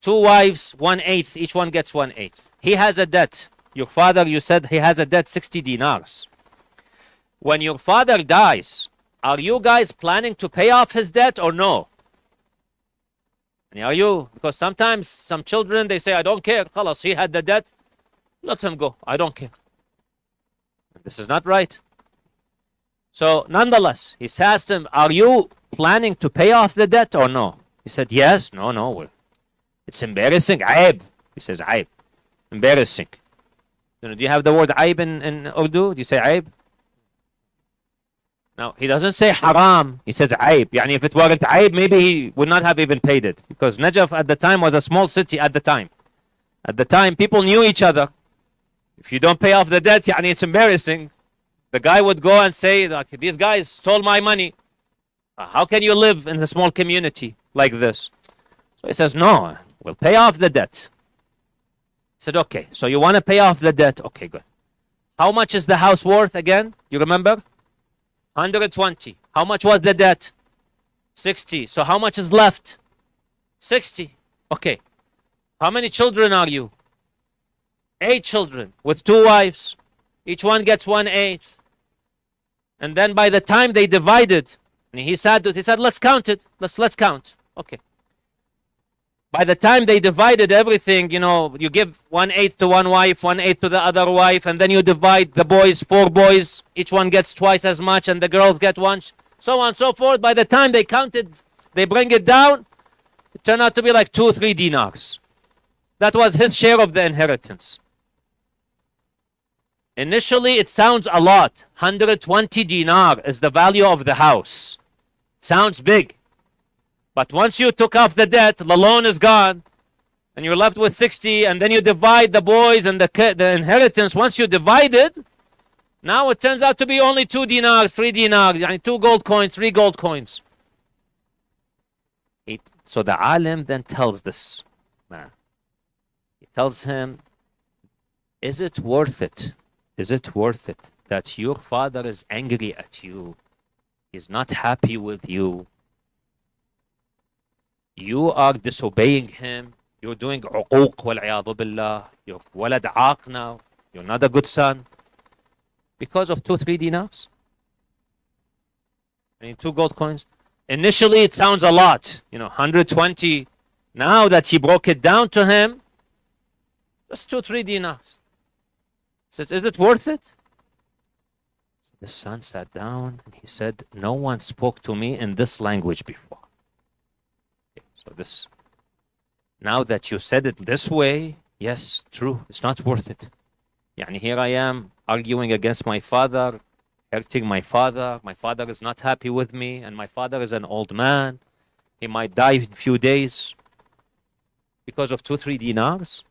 2 wives, 1/8. Each one gets 1/8. He has a debt. Your father, you said he has a debt 60 dinars. When your father dies, are you guys planning to pay off his debt or no? Are you? Because sometimes some children, they say, I don't care. Khalas, he had the debt. Let him go. I don't care. This is not right. So nonetheless, he asked him, are you planning to pay off the debt or no? He said, yes. No. It's embarrassing. Aib. He says, aib. Embarrassing. Do you have the word aib in Urdu? Do you say aib? Now, he doesn't say haram. He says aib. Yani if it weren't aib, maybe he would not have even paid it. Because Najaf at the time was a small city at the time. At the time, people knew each other. If you don't pay off the debt, yani it's embarrassing. The guy would go and say, like, these guys stole my money. How can you live in a small community like this? So he says, no, we'll pay off the debt. He said, okay, so you want to pay off the debt? Okay, good. How much is the house worth again? You remember? 120. How much was the debt? 60. So how much is left? 60. Okay. How many children are you? 8 children with 2 wives. Each one gets 1/8. And then by the time they divided, he said, let's count it. Let's count. Okay. By the time they divided everything, you give 1/8 to one wife, 1/8 to the other wife, and then you divide the boys, 4 boys. Each one gets twice as much, and the girls get 1. So on and so forth. By the time they counted, they bring it down, it turned out to be like 2-3 dinars. That was his share of the inheritance. Initially, it sounds a lot. 120 dinar is the value of the house. Sounds big. But once you took off the debt, the loan is gone, and you're left with 60, and then you divide the boys and the inheritance. Once you divide it, now it turns out to be only 2 dinars, 3 dinars, 2 gold coins, 3 gold coins. So the alim then tells this man, he tells him, is it worth it? Is it worth it that your father is angry at you? He's not happy with you. You are disobeying him. You're doing uquq wal-'iyadu billah. You're walad aaq now. You're not a good son. Because of 2-3 dinars? 2 gold coins? Initially, it sounds a lot. 120. Now that he broke it down to him, just 2-3 dinars. He says, is it worth it? The son sat down and he said, no one spoke to me in this language before. Okay, so this, now that you said it this way, yes, true, it's not worth it. Here I am arguing against my father, hurting my father. My father is not happy with me, and my father is an old man. He might die in a few days because of 2-3 dinars.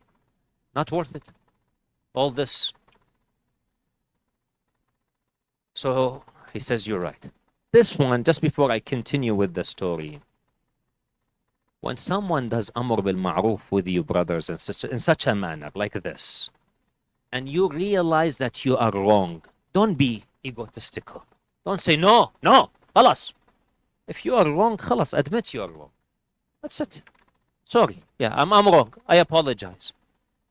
Not worth it. All this. So he says, you're right. This one, just before I continue with the story, when someone does amr bil ma'ruf with you, brothers and sisters, in such a manner like this, and you realize that you are wrong, don't be egotistical. Don't say, no, khalas. If you are wrong, khalas, admit you are wrong. That's it. Sorry. Yeah, I'm wrong. I apologize.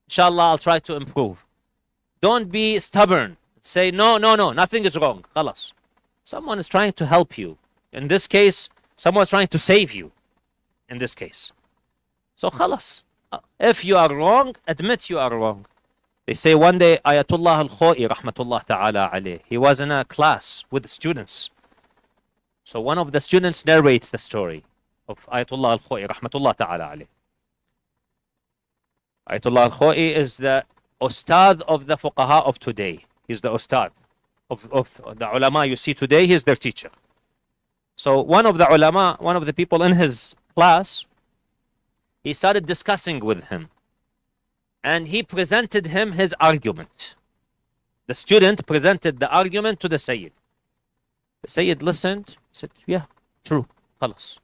Inshallah, I'll try to improve. Don't be stubborn. Say, no, nothing is wrong. Khalas. Someone is trying to help you. In this case, someone is trying to save you. In this case. So, khalas. If you are wrong, admit you are wrong. They say one day, Ayatollah al-Khoi, rahmatullah ta'ala alayh, he was in a class with the students. So one of the students narrates the story of Ayatollah al-Khoi, rahmatullah ta'ala alayh. Ayatollah al-Khoi is the ustad of the fuqaha of today. He's the ustad of the ulama you see today. He's their teacher. So one of the ulama, one of the people in his class, he started discussing with him. And he presented him his argument. The student presented the argument to the Sayyid. The Sayyid listened, said, yeah, true, khalas.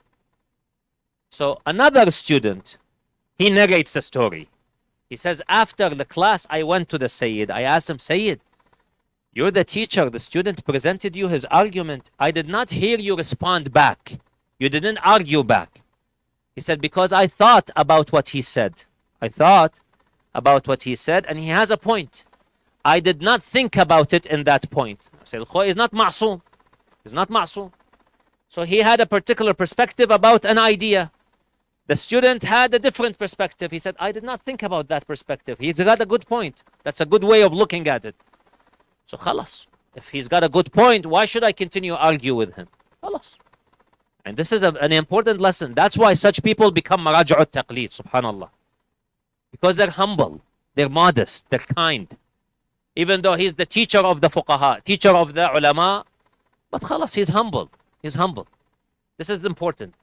So another student, he narrates the story. He says, after the class, I went to the Sayyid. I asked him, Sayyid, you're the teacher. The student presented you his argument. I did not hear you respond back. You didn't argue back. He said, because I thought about what he said. I thought about what he said, and he has a point. I did not think about it in that point. I said, Khoy is not ma'soom. He's not ma'soom. So he had a particular perspective about an idea. The student had a different perspective. He said, I did not think about that perspective. He's got a good point. That's a good way of looking at it. So khalas. If he's got a good point, why should I continue to argue with him? Khalas. And this is an important lesson. That's why such people become maraja'ut taqleed, subhanallah. Because they're humble, they're modest, they're kind. Even though he's the teacher of the fuqaha, teacher of the ulama, but khalas, he's humble. He's humble. This is important.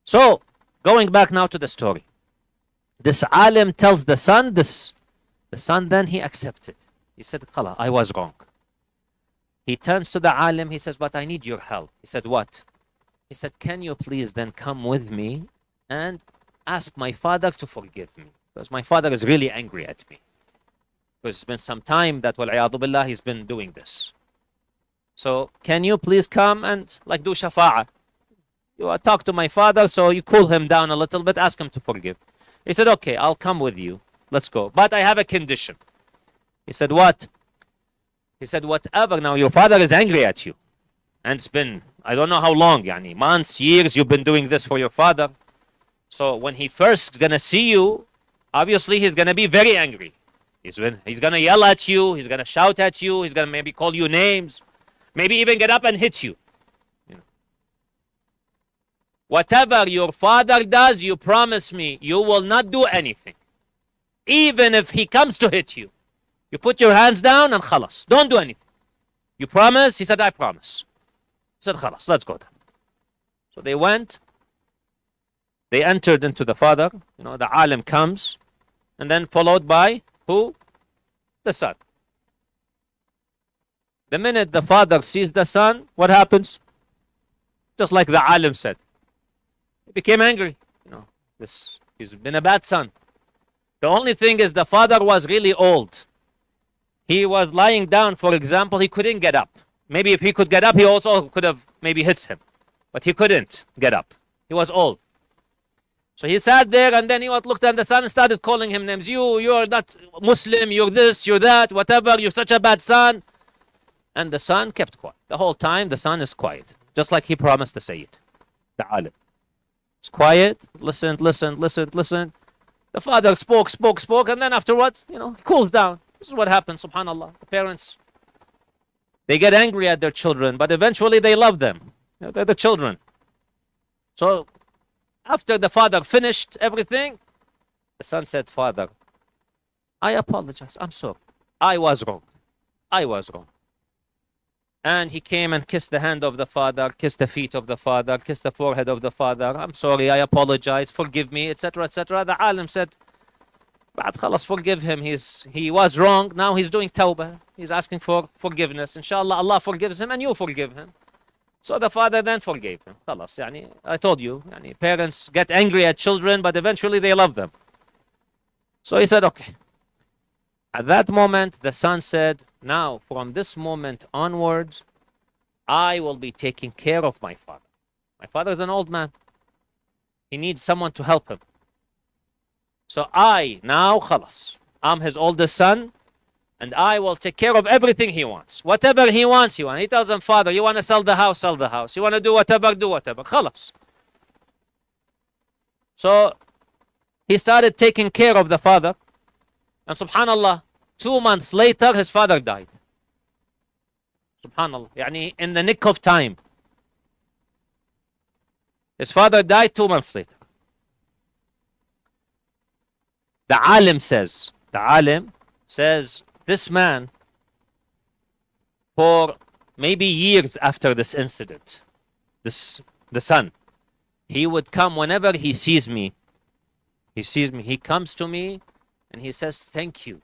So, going back now to the story. This alim tells the son this. The son then he accepted. He said, khalas, I was wrong. He turns to the alim, he says, but I need your help. He said, what? He said, can you please then come with me and ask my father to forgive me? Because my father is really angry at me. Because it's been some time that, wal-'iyadu billah, he's been doing this. So, can you please come and like do shafa'ah? You talk to my father, so you cool him down a little bit, ask him to forgive. He said, okay, I'll come with you. Let's go. But I have a condition. He said, what? He said, whatever. Now, your father is angry at you. And it's been, I don't know how long, yani, months, years, you've been doing this for your father. So when he first gonna see you, obviously he's gonna be very angry. He's gonna yell at you, he's gonna shout at you, he's gonna maybe call you names, maybe even get up and hit you. Whatever your father does, you promise me, you will not do anything. Even if he comes to hit you. You put your hands down and khalas. Don't do anything. You promise? He said, I promise. He said, khalas, let's go then. So they went. They entered into the father. The alim comes. And then followed by who? The son. The minute the father sees the son, what happens? Just like the alim said. He became angry. He's been a bad son. The only thing is the father was really old. He was lying down, for example, he couldn't get up. Maybe if he could get up, he also could have maybe hit him. But he couldn't get up. He was old. So he sat there and then he looked at the son and started calling him names. You're not Muslim, you're this, you're that, whatever, you're such a bad son. And the son kept quiet. The whole time the son is quiet. Just like he promised the Sayyid, the alim. It's quiet, listened. The father spoke, and then afterwards, he cools down. This is what happens, subhanallah. The parents, they get angry at their children, but eventually they love them. They're the children. So, after the father finished everything, the son said, Father, I apologize. I'm sorry. I was wrong. And he came and kissed the hand of the father, kissed the feet of the father, kissed the forehead of the father. I'm sorry, I apologize, forgive me, etc., etc. The alim said, Ba'ad khalas, forgive him. He was wrong. Now he's doing tawbah. He's asking for forgiveness. Inshallah, Allah forgives him and you forgive him. So the father then forgave him. Khalas, I told you, parents get angry at children, but eventually they love them. So he said, okay. At that moment, the son said, now, from this moment onwards, I will be taking care of my father. My father is an old man. He needs someone to help him. So now, khalas, I'm his oldest son, and I will take care of everything he wants. Whatever he wants, he tells him, Father, you want to sell the house, sell the house. You want to do whatever, khalas. So, he started taking care of the father, and subhanallah, 2 months later, his father died. Subhanallah. In the nick of time. His father died 2 months later. The alim says, this man, for maybe years after this incident, the son, he would come whenever he sees me. He comes to me and he says, thank you.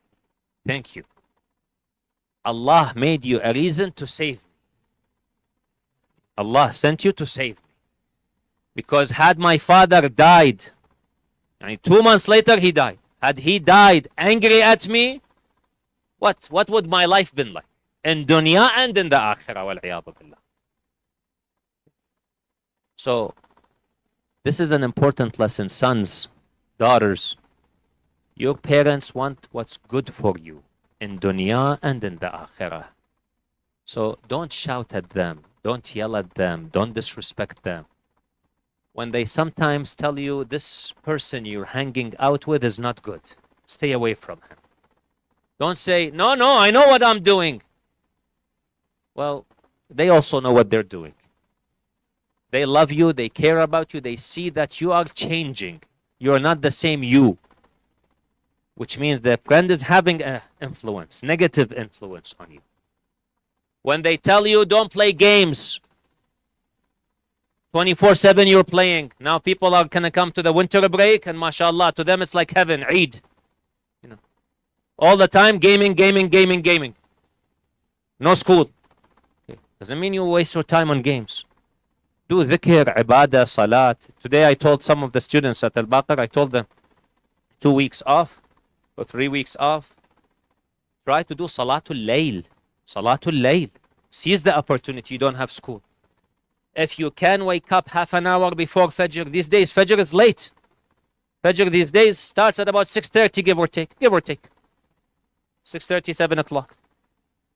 Allah made you a reason to save me. Allah sent you to save me. Because had my father died, 2 months later he died. Had he died angry at me, what would my life been like? In dunya and in the akhirah, wal-'iyadu billah. So, This is an important lesson. Sons, daughters, your parents want what's good for you in dunya and in the akhirah. So don't shout at them. Don't yell at them. Don't disrespect them. When they sometimes tell you this person you're hanging out with is not good, stay away from him. Don't say, no, I know what I'm doing. Well, they also know what they're doing. They love you. They care about you. They see that you are changing. You're not the same you. Which means the friend is having an influence, negative influence on you. When they tell you don't play games, 24/7 you're playing. Now people are going to come to the winter break and mashallah, to them it's like heaven, Eid. You know, all the time gaming. No school. Okay. Doesn't mean you waste your time on games. Do dhikr, ibadah, salat. Today I told some of the students at Al-Baqar, I told them 2 weeks off or 3 weeks off. Try to do Salatul Layl. Salatul Layl. Seize the opportunity. You don't have school. If you can wake up half an hour before Fajr. These days, Fajr is late. Fajr these days starts at about 6:30, give or take. 6:30, 7 o'clock.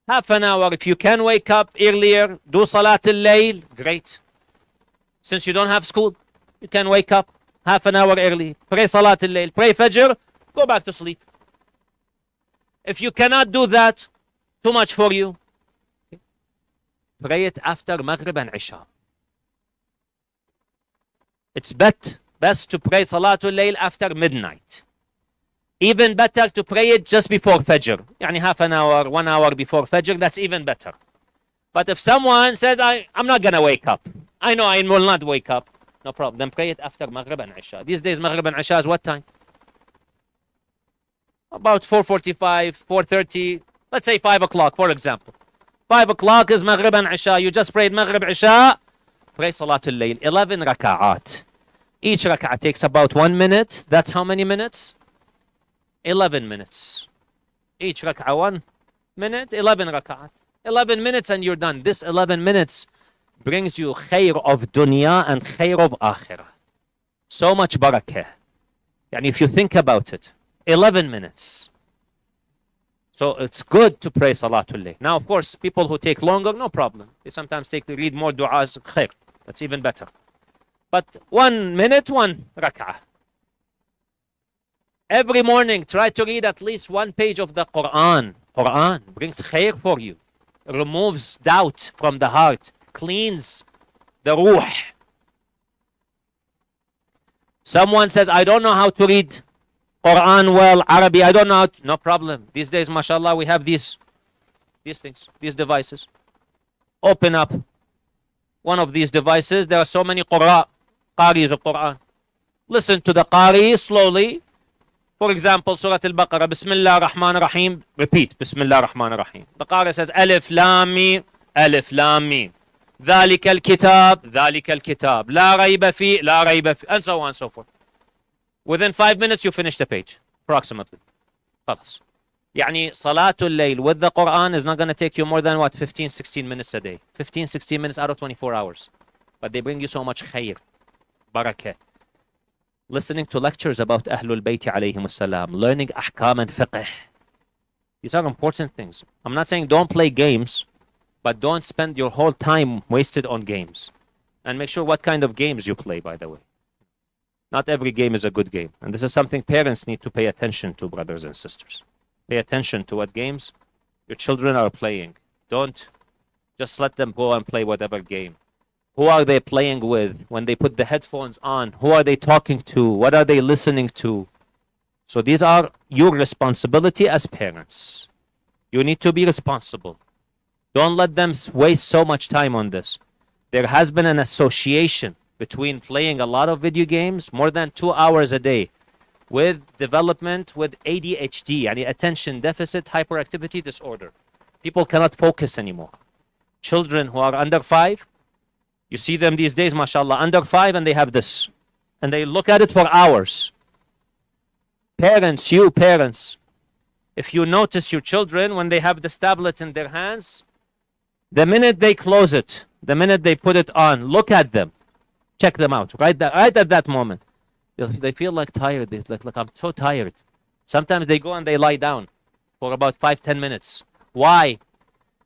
Half an hour. If you can wake up earlier, do Salatul Layl, great. Since you don't have school, you can wake up half an hour early. Pray Salatul Layl, pray Fajr, go back to sleep. If you cannot do that, too much for you, pray it after Maghrib and Isha. It's best to pray Salatul Layl after midnight. Even better to pray it just before Fajr. Yani half an hour, 1 hour before Fajr, that's even better. But if someone says, I'm not going to wake up, I know I will not wake up, no problem. Then pray it after Maghrib and Isha. These days, Maghrib and Isha is what time? About 4:45, 4:30, let's say 5 o'clock, for example. 5 o'clock is Maghrib and Isha. You just prayed Maghrib, Isha, pray Salatul Layl. 11 raka'at. Each raka'at takes about 1 minute. That's how many minutes? 11 minutes. Each raka'ah 1 minute, 11 raka'at. 11 minutes and you're done. This 11 minutes brings you khair of dunya and khair of akhirah. So much barakah. And if you think about it, 11 minutes. So it's good to pray Salatul Layl. Now, of course, people who take longer, no problem. They sometimes read more du'as, khair. That's even better. But 1 minute, 1 rak'ah. Every morning, try to read at least 1 page of the Quran. Quran brings khair for you. Removes doubt from the heart. Cleans the ruh. Someone says, I don't know how to read Quran well, Arabic, I don't know how to. No problem. These days, mashallah, we have these things, these devices. Open up one of these devices. There are so many qaris of Quran. Listen to the qari slowly. For example, Surah Al-Baqarah, Bismillah ar-Rahman ar-Rahim. Repeat, Bismillah ar-Rahman ar-Rahim. The qari says, Alif Lam Mim, Alif Lam Mim. ذلك الكتاب, ذلك الكتاب. لا ريب فيه, لا ريب فيه. And so on and so forth. Within 5 minutes, you finish the page, approximately. خلاص. يعني Salatul Layl with the Quran is not going to take you more than, 15, 16 minutes a day. 15, 16 minutes out of 24 hours. But they bring you so much khair, barakah. Listening to lectures about Ahlul Bayt alayhim as-salam, learning ahkam and fiqh. These are important things. I'm not saying don't play games, but don't spend your whole time wasted on games. And make sure what kind of games you play, by the way. Not every game is a good game. And this is something parents need to pay attention to, brothers and sisters. Pay attention to what games your children are playing. Don't just let them go and play whatever game. Who are they playing with when they put the headphones on? Who are they talking to? What are they listening to? So these are your responsibility as parents. You need to be responsible. Don't let them waste so much time on this. There has been an association between playing a lot of video games, more than 2 hours a day, with development with ADHD, yani attention deficit hyperactivity disorder. People cannot focus anymore. Children who are under 5, you see them these days, mashallah, under 5, and they have this. And they look at it for hours. Parents, you parents, if you notice your children, when they have this tablet in their hands, the minute they close it, the minute they put it on, look at them. check them out right at that moment. They feel like tired. They're like I'm so tired. Sometimes they go and they lie down for about 5-10 minutes. Why?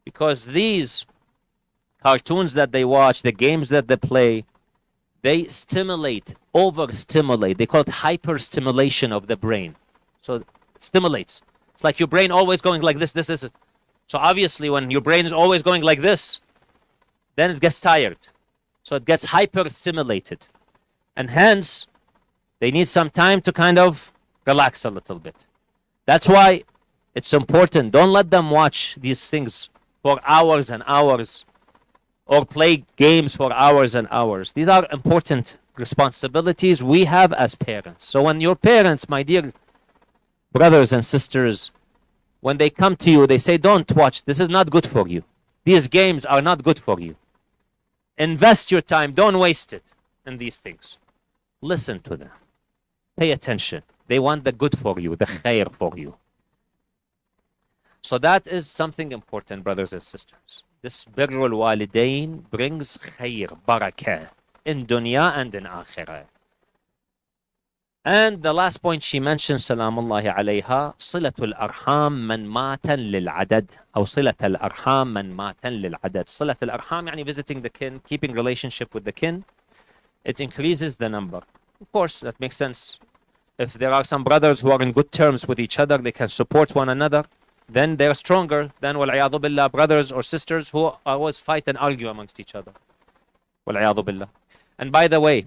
Because these cartoons that they watch, the games that they play, they stimulate, overstimulate. They call it hyperstimulation of the brain. So it stimulates. It's like your brain always going like this. So obviously when your brain is always going like this, then it gets tired. So it gets hyperstimulated. And hence, they need some time to kind of relax a little bit. That's why it's important. Don't let them watch these things for hours and hours or play games for hours and hours. These are important responsibilities we have as parents. So when your parents, my dear brothers and sisters, when they come to you, they say, don't watch. This is not good for you. These games are not good for you. Invest your time. Don't waste it in these things. Listen to them. Pay attention. They want the good for you, the khair for you. So that is something important, brothers and sisters. This birrul walidain brings khair, barakah, in dunya and in akhirah. And the last point she mentioned, salamullahi alayha, صلة الأرحام من ماتا للعدد أو صلة الأرحام من ماتا للعدد. صلة الأرحام يعني visiting the kin, keeping relationship with the kin. It increases the number. Of course, that makes sense. If there are some brothers who are in good terms with each other, they can support one another, then they're stronger than وَالْعِيَاذُ بِاللَّهِ brothers or sisters who always fight and argue amongst each other. وَالْعِيَاذُ بِاللَّهِ. And by the way,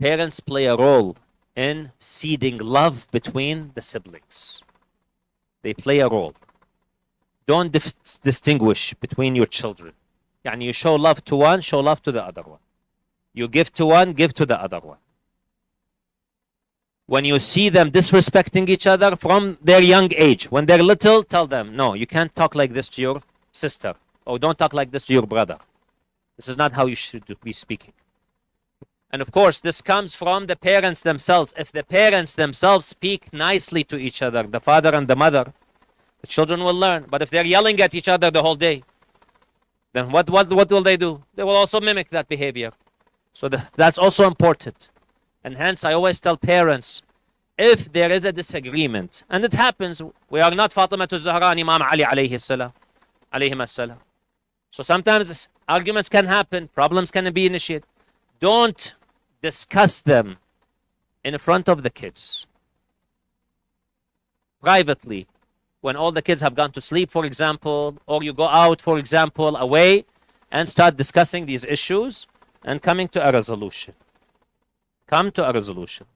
parents play a role in seeding love between the siblings. They play a role. Don't distinguish between your children. Yani you show love to one, show love to the other one. You give to one, give to the other one. When you see them disrespecting each other from their young age, when they're little, tell them, no, you can't talk like this to your sister. Or don't talk like this to your brother. This is not how you should be speaking. And of course, this comes from the parents themselves. If the parents themselves speak nicely to each other, the father and the mother, the children will learn. But if they're yelling at each other the whole day, then what will they do? They will also mimic that behavior. So that's also important. And hence, I always tell parents, if there is a disagreement, and it happens, we are not Fatima s.a and Imam Ali alayhim as-salam. So sometimes arguments can happen, problems can be initiated. Don't discuss them in front of the kids. Privately, when all the kids have gone to sleep, for example, or you go out, for example, away, and start discussing these issues and coming to a resolution. Come to a resolution.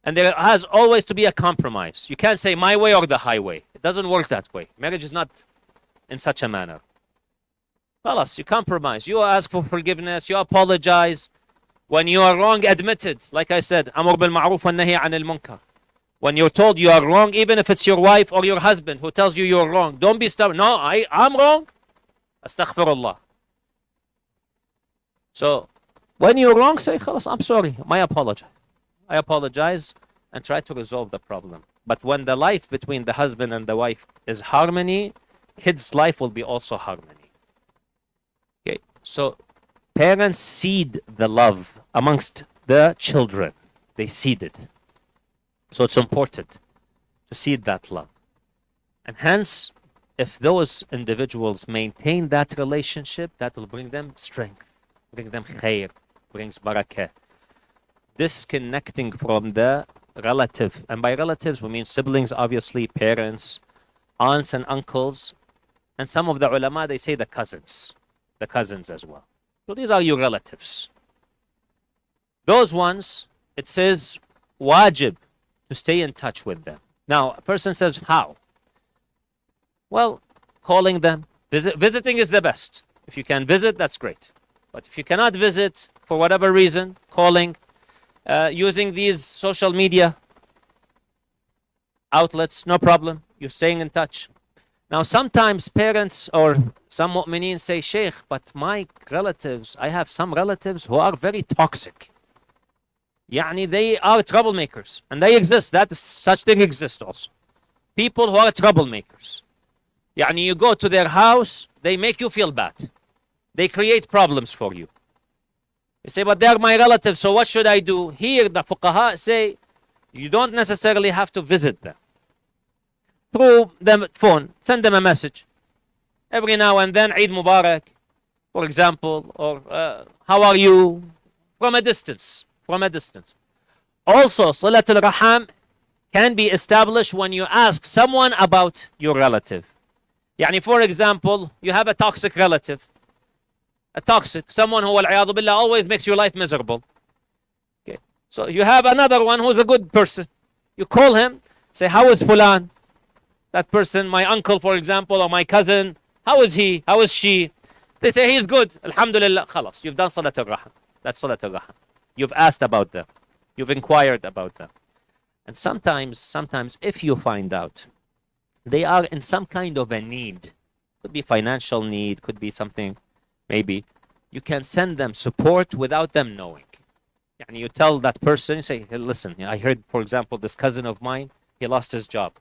And there has always to be a compromise. You can't say my way or the highway. It doesn't work that way. Marriage is not in such a manner. Khalas, you compromise. You ask for forgiveness. You apologize. When you are wrong, admit it. Like I said, Amr bil ma'ruf wa nahi anil munkar. When you're told you are wrong, even if it's your wife or your husband who tells you you're wrong, don't be stubborn. No, I'm wrong. Astaghfirullah. So, when you're wrong, say, khalas, I'm sorry. I apologize and try to resolve the problem. But when the life between the husband and the wife is harmony, kids' life will be also harmony. Okay, so parents seed the love amongst the children. They seed it. So it's important to seed that love. And hence, if those individuals maintain that relationship, that will bring them strength, bring them khair, brings barakah. Disconnecting from the relative, and by relatives we mean siblings, obviously, parents, aunts and uncles, and some of the ulama, they say the cousins as well. So these are your relatives. Those ones, it says wajib to stay in touch with them. Now, a person says, how? Well, calling them. Visiting is the best. If you can visit, that's great. But if you cannot visit, for whatever reason, calling, using these social media outlets, no problem. You're staying in touch. Now, sometimes parents or some mu'mineen say, Sheikh, but my relatives, I have some relatives who are very toxic. Yani they are troublemakers. And they exist. Such thing exists also. People who are troublemakers. Yani you go to their house, they make you feel bad. They create problems for you. You say, but they are my relatives, so what should I do? Here, the fuqaha say, you don't necessarily have to visit them. Through the phone, send them a message. Every now and then, Eid Mubarak, for example, or how are you? From a distance. From a distance. Also, Salatul Raham can be established when you ask someone about your relative. Yani, for example, you have a toxic relative. A toxic, someone who, wal-'iyadu billah, always makes your life miserable. Okay. So you have another one who's a good person. You call him, say, how is Fulan? That person, my uncle, for example, or my cousin, how is he? How is she? They say, he's good. Alhamdulillah, khalas. You've done Salatul Raham. That's Salatul Raham. You've asked about them. You've inquired about them. And sometimes if you find out they are in some kind of a need, could be financial need, could be something, maybe, you can send them support without them knowing. And you tell that person, you say, hey, listen, I heard, for example, this cousin of mine, he lost his job.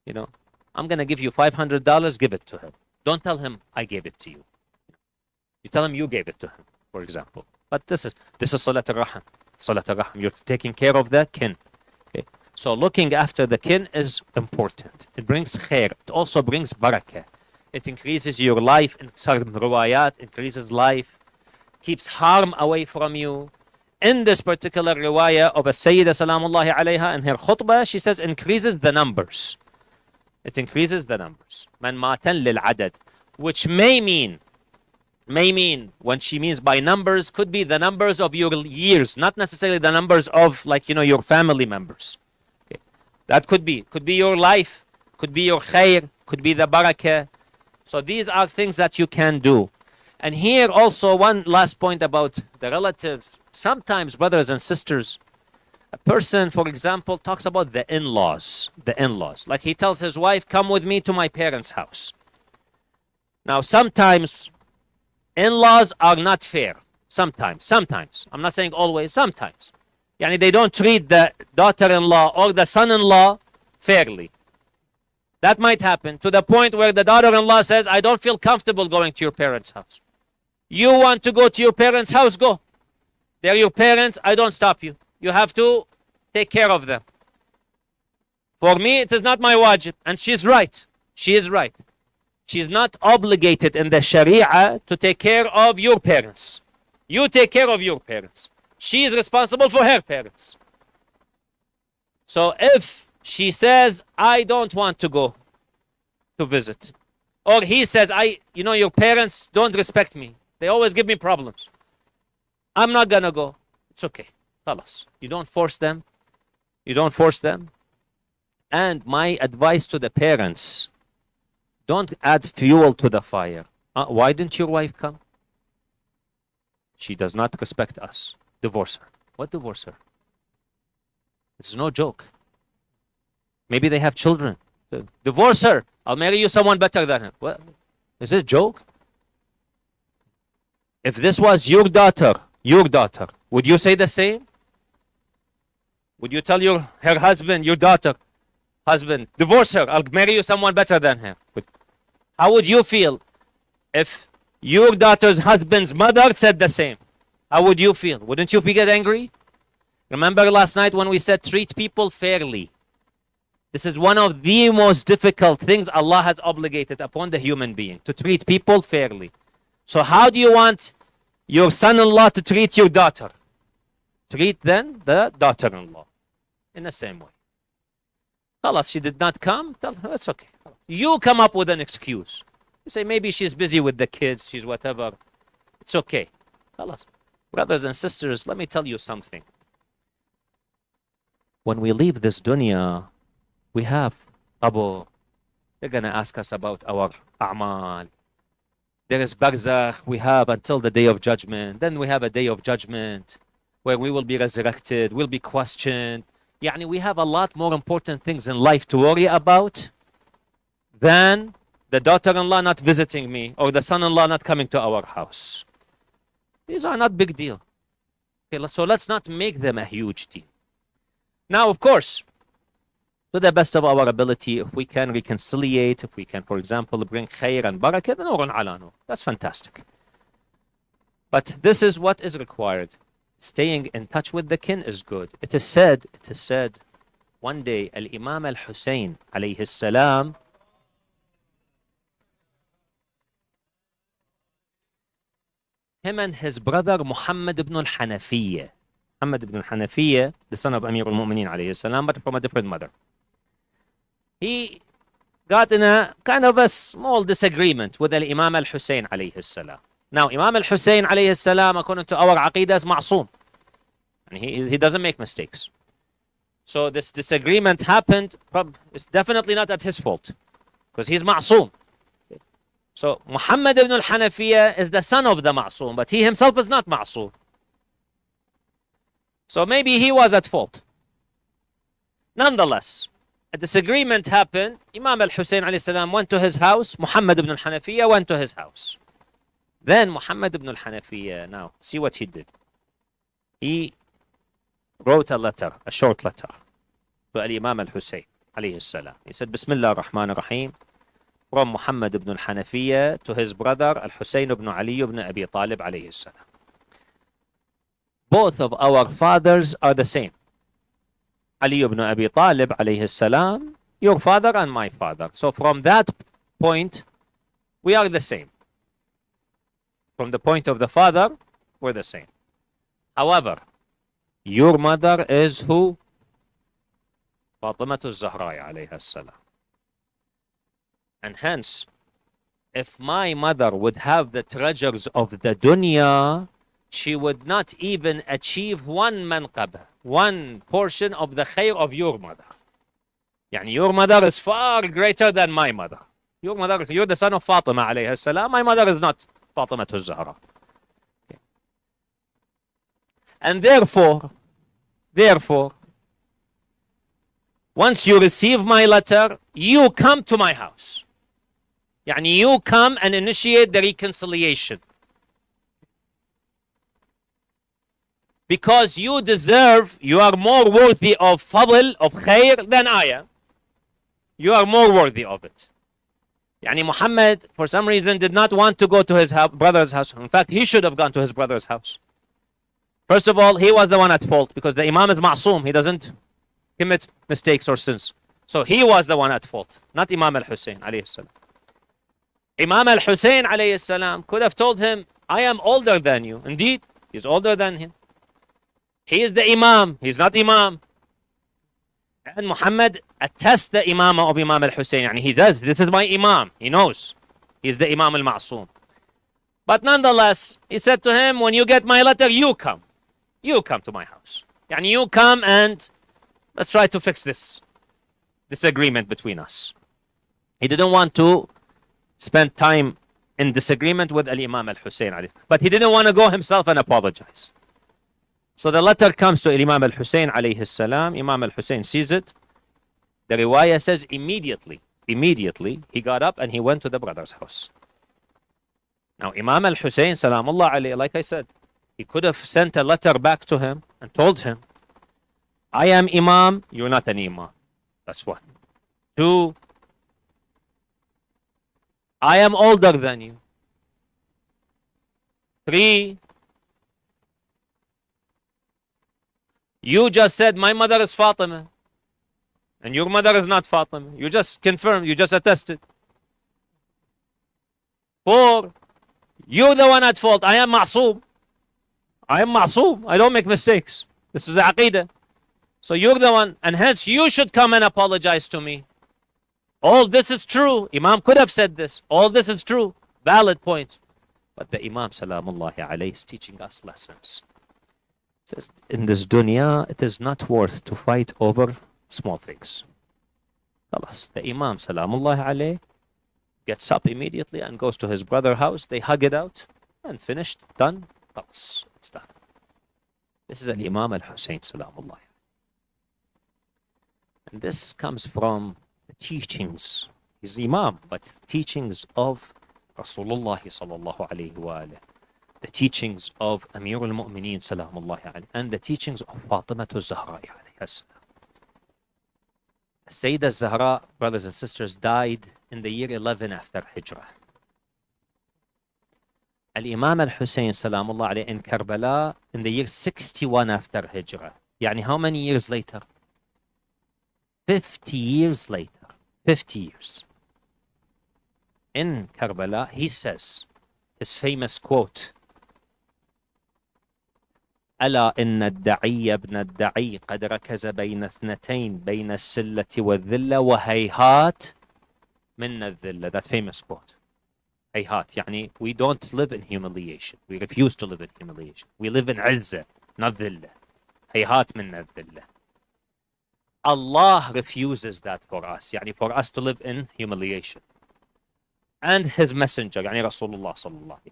You know, I'm going to give you $500, give it to him. Don't tell him I gave it to you. You tell him you gave it to him, for example. But this is Salatul Raham. Salatul Raham. You're taking care of the kin. Okay. So looking after the kin is important. It brings khair. It also brings barakah. It increases your life. In certain riwayat, increases life. Keeps harm away from you. In this particular riwayah of a Sayyida Salamullahi alayha, in her khutbah, she says increases the numbers. It increases the numbers. Man matan lil adad. Which may mean, when she means by numbers, could be the numbers of your years, not necessarily the numbers of, like, your family members. Okay. That could be your life, could be your khair, could be the barakah. So these are things that you can do. And here also one last point about the relatives. Sometimes, brothers and sisters, a person, for example, talks about the in-laws. Like he tells his wife, come with me to my parents' house. Now, sometimes in-laws are not fair. Sometimes. I'm not saying always, sometimes. Yani they don't treat the daughter-in-law or the son-in-law fairly. That might happen to the point where the daughter-in-law says, I don't feel comfortable going to your parents' house. You want to go to your parents' house, go. They're your parents, I don't stop you. You have to take care of them. For me, it is not my wajib. And she's right. She is right. She's not obligated in the Sharia to take care of your parents. You take care of your parents. She is responsible for her parents. So if she says, I don't want to go to visit, or he says, your parents don't respect me. They always give me problems. I'm not gonna go. It's okay. Khalas. You don't force them. And my advice to the parents, don't add fuel to the fire. Why didn't your wife come? She does not respect us. Divorce her. What divorce her? It's no joke. Maybe they have children. Divorce her. I'll marry you someone better than her. What? Is it a joke? If this was your daughter, would you say the same? Would you tell her husband, your daughter, husband, divorce her, I'll marry you someone better than her? How would you feel if your daughter's husband's mother said the same? How would you feel? Wouldn't you get angry? Remember last night when we said treat people fairly? This is one of the most difficult things Allah has obligated upon the human being, to treat people fairly. So how do you want your son-in-law to treat your daughter? Treat then the daughter-in-law in the same way. Khalas, she did not come, tell her it's okay. You come up with an excuse. You say maybe she's busy with the kids, she's whatever. It's okay. Khalas. Brothers and sisters, let me tell you something. When we leave this dunya, we have Abu. They're going to ask us about our a'mal. There is barzakh we have until the day of judgment. Then we have a day of judgment where we will be resurrected, we'll be questioned. Yani we have a lot more important things in life to worry about than the daughter-in-law not visiting me or the son-in-law not coming to our house. These are not big deal. Okay, so let's not make them a huge deal. Now, of course, to the best of our ability, if we can reconciliate, if we can, for example, bring khair and barakah, then nurun ala nur. That's fantastic. But this is what is required. Staying in touch with the kin is good. It is said, one day Al-Imam Al-Hussain alayhi salam, him and his brother Muhammad ibn al-Hanafiyyah. Muhammad ibn al-Hanafiyyah, the son of Amir al-Mu'mineen alayhi salam, but from a different mother. He got in a kind of a small disagreement with Al-Imam Al-Hussain alayhi salam. Now, Imam Al-Hussain alayhi salam, according to our aqidah, is ma'soom. And he doesn't make mistakes. So this disagreement happened, it's definitely not at his fault, because he's ma'soom. So Muhammad ibn al-Hanafiyyah is the son of the ma'soom, but he himself is not ma'soom. So maybe he was at fault. Nonetheless, a disagreement happened. Imam al-Hussain alayhi salam went to his house. Muhammad ibn al-Hanafiyyah went to his house. Then Muhammad ibn al-Hanafiyyah, now see what he did. He wrote a letter, a short letter, to Imam al-Hussain alayhi salam. He said, Bismillah ar-Rahman ar-Rahim, from Muhammad ibn al-Hanafiyyah to his brother Al-Hussain ibn Ali ibn Abi Talib alayhi salam. Both of our fathers are the same. Ali ibn Abi Talib alayhi salam, your father and my father. So from that point, we are the same. From the point of the father, we're the same. However, your mother is who? Fatima s.a. alayha salam. And hence, if my mother would have the treasures of the dunya, she would not even achieve one manqab, one portion of the khair of your mother. Yani your mother is far greater than my mother. Your mother, you're the son of Fatima alayha salam. My mother is not Fatima s.a. Okay. And therefore, once you receive my letter, you come to my house. Yani you come and initiate the reconciliation. Because you deserve, you are more worthy of fadl, of khair than I am. You are more worthy of it. Yani Muhammad, for some reason, did not want to go to his brother's house. In fact, he should have gone to his brother's house. First of all, he was the one at fault, because the Imam is ma'soom. He doesn't commit mistakes or sins. So he was the one at fault, not Imam al-Hussain alayhi salam. Imam al-Hussain alayhi salam could have told him, I am older than you. Indeed, he's older than him. He is the Imam, he's not Imam. And Muhammad attests the Imam of Imam al-Hussain. And he does, this is my Imam. He knows. He's the Imam al-Ma'soom. But nonetheless, he said to him, when you get my letter, you come. You come to my house. And you come and let's try to fix this disagreement between us. He didn't want to spend time in disagreement with Imam al-Hussain. But he didn't want to go himself and apologize. So the letter comes to Imam al-Hussain alayhi salam. Imam al-Hussain sees it. The riwayah says immediately he got up and he went to the brother's house. Now Imam al-Hussain salamullah alayhi, like I said, he could have sent a letter back to him and told him, I am Imam, you're not an Imam. That's one. Two, I am older than you. Three, you just said my mother is Fatima and your mother is not Fatima. You just confirmed, you just attested. Four, you're the one at fault. I am ma'soom. I am ma'soom. I don't make mistakes. This is the aqidah. So you're the one, and hence you should come and apologize to me. All this is true. Imam could have said this. All this is true. Valid point. But the Imam salamullahi alayhi is teaching us lessons. Says, in this dunya, it is not worth to fight over small things. The Imam salamullahi alayhi gets up immediately and goes to his brother's house. They hug it out and finished, done. It's done. This is an Imam al-Hussain salamullahi. And this comes from the teachings. He's Imam, but teachings of Rasulullah sallallahu alayhi wa alayhi. The teachings of Amir al-Mu'mineen salamullahi alayhi, and the teachings of Fatima s.a. alayha salam. Sayyidah Zahra, brothers and sisters, died in the year 11 after Hijrah. Al-Imam al-Hussein salamullah alayhi in Karbala in the year 61 after Hijrah. Yani how many years later? 50 years later. 50 years. In Karbala, he says, his famous quote, ألا إن الدعي ابن الدعي قد ركز بين اثنتين بين السلة والذلة وهيهات من الذلة. That famous quote. هيهات يعني we don't live in humiliation. We refuse to live in humiliation. We live in عزة, not ذلة. هيهات من الذلة. Allah refuses that for us. يعني for us to live in humiliation. And his messenger, يعني رسول الله صلى الله عليه وسلم.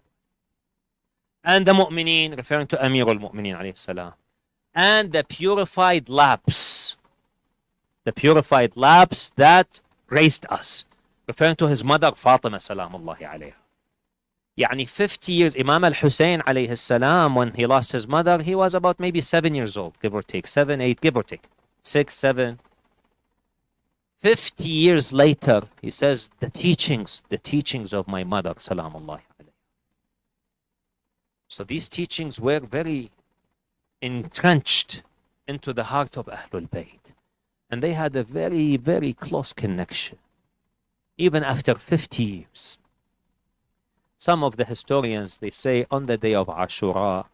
And the mu'mineen, referring to Amir al-Mu'mineen alayhi salam. And the purified lapse. The purified lapse that raised us. Referring to his mother Fatima salamullahi alayha. Yani 50 years, Imam al-Hussein alayhi salam, when he lost his mother, he was about maybe 7 years old, give or take. 7, 8, give or take. 6, 7. 50 years later, he says, the teachings of my mother salamullahi alayha. So these teachings were very entrenched into the heart of Ahlul Bayt. And they had a very, very close connection, even after 50 years. Some of the historians, they say on the day of Ashura,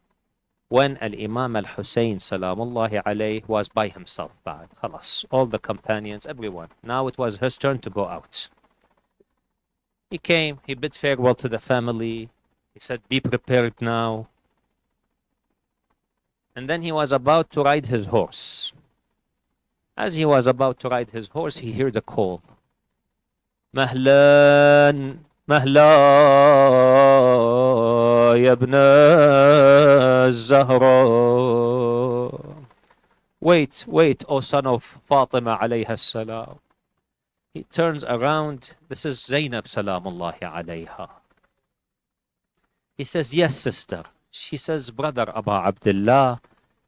when Al-Imam Al-Hussein salamullahi alayh was by himself, khalas, all the companions, everyone. Now it was his turn to go out. He came, he bid farewell to the family. He said, be prepared now. And then he was about to ride his horse. As he was about to ride his horse, he heard a call. Mahlan, mahla, ya ibn Zahra. Wait, O son of Fatima alayha salam. He turns around. This is Zainab salamullahi alayha. He says, yes, sister. She says, brother Abu Abdullah,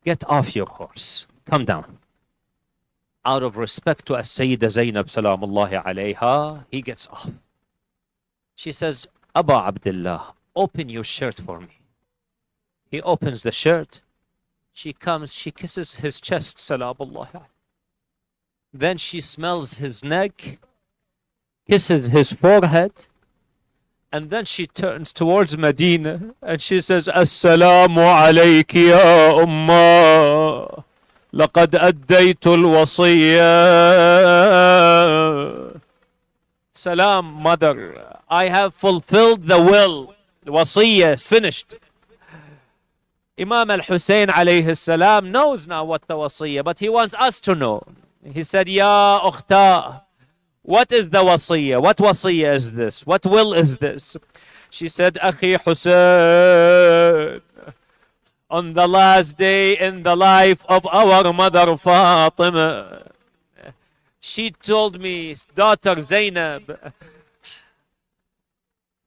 get off your horse. Come down. Out of respect to As-Sayyida Zainab salamullahi alayha, he gets off. She says, Abu Abdullah, open your shirt for me. He opens the shirt. She comes, she kisses his chest, salamullahi alayha. Then she smells his neck, kisses his forehead, and then she turns towards Medina and she says, Assalamu alayki ya Ummah. لقد أديت الوصية. Salam, mother. I have fulfilled the will. The wasiyah is finished. Imam al-Hussein alayhi salam knows now what the wasiyah, but he wants us to know. He said, Ya ukhta, what is the wasiyah? What wasiyah is this? What will is this? She said, Akhi Hussein, on the last day in the life of our mother Fatima, she told me, daughter Zainab,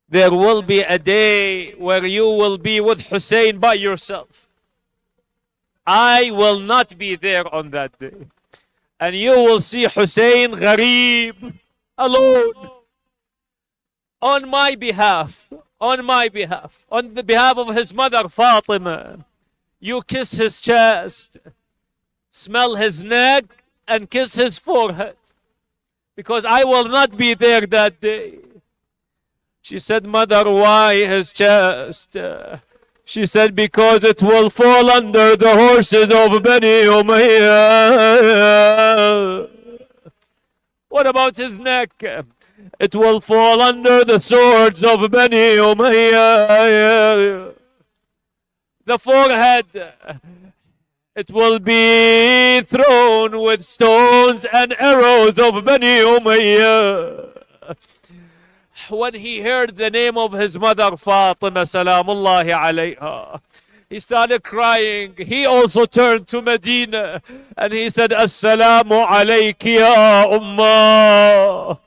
there will be a day where you will be with Hussein by yourself. I will not be there on that day. And you will see Hussein Gharib, alone, on my behalf, on the behalf of his mother Fatima. You kiss his chest, smell his neck, and kiss his forehead, because I will not be there that day. She said, mother, why his chest? She said, because it will fall under the horses of Bani Umayyah. What about his neck? It will fall under the swords of Bani Umayyah. The forehead, it will be thrown with stones and arrows of Bani Umayyah. When he heard the name of his mother Fatima salamullahi alayha, he started crying. He also turned to Medina and he said, Assalamu alayki ya Ummah.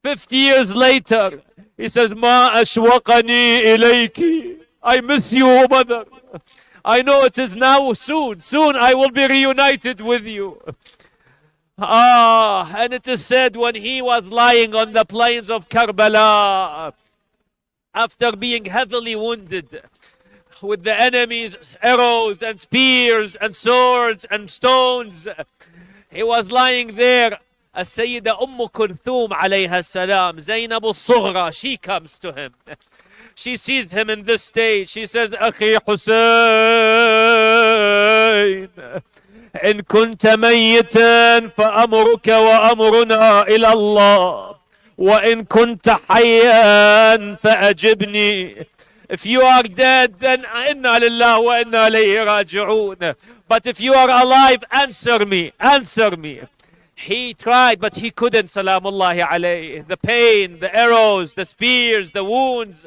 50 years later, he says, Ma ashwaqani ilayki. I miss you, mother. I know it is now soon. Soon I will be reunited with you. And it is said when he was lying on the plains of Karbala, after being heavily wounded with the enemy's arrows and spears and swords and stones. He was lying there. السيدة كلثوم عليها السلام, زينب الصغرى, she comes to him. She sees him in this state. She says, أخي حسين, إن كنت ميتا فأمرك وأمرنا إلى الله, وإن كنت حيا فأجبني. If you are dead, then إنا لله وإنا إليه راجعون. But if you are alive, answer me, answer me. He tried, but he couldn't, salamullahi alayhi. The pain, the arrows, the spears, the wounds.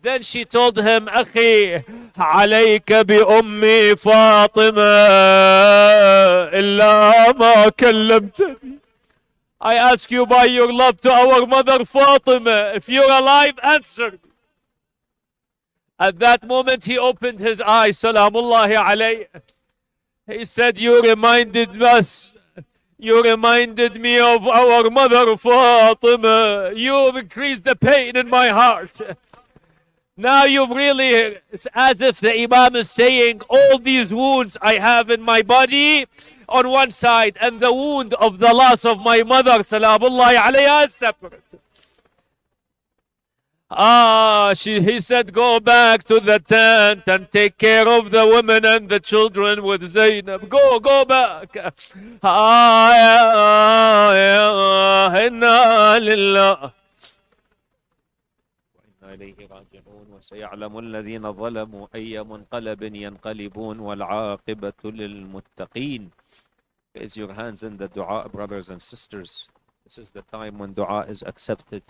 Then she told him, أخي عليك بأمي فاطمة إلا ما كلمتني. I ask you by your love to our mother Fatima, if you're alive, answer me. At that moment, he opened his eyes, salamullahi alayhi. He said, you reminded us. You reminded me of our mother Fatima. You've increased the pain in my heart. Now you've really, it's as if the Imam is saying, all these wounds I have in my body on one side, and the wound of the loss of my mother, salamullahi alayha, is separate. He said, go back to the tent and take care of the women and the children with Zainab. Go back. Inna lillah. وسيعلم الذين ظلموا أي منقلب ينقلبون والعاقبة للمتقين. Raise your hands in the dua, brothers and sisters. This is the time when dua is accepted.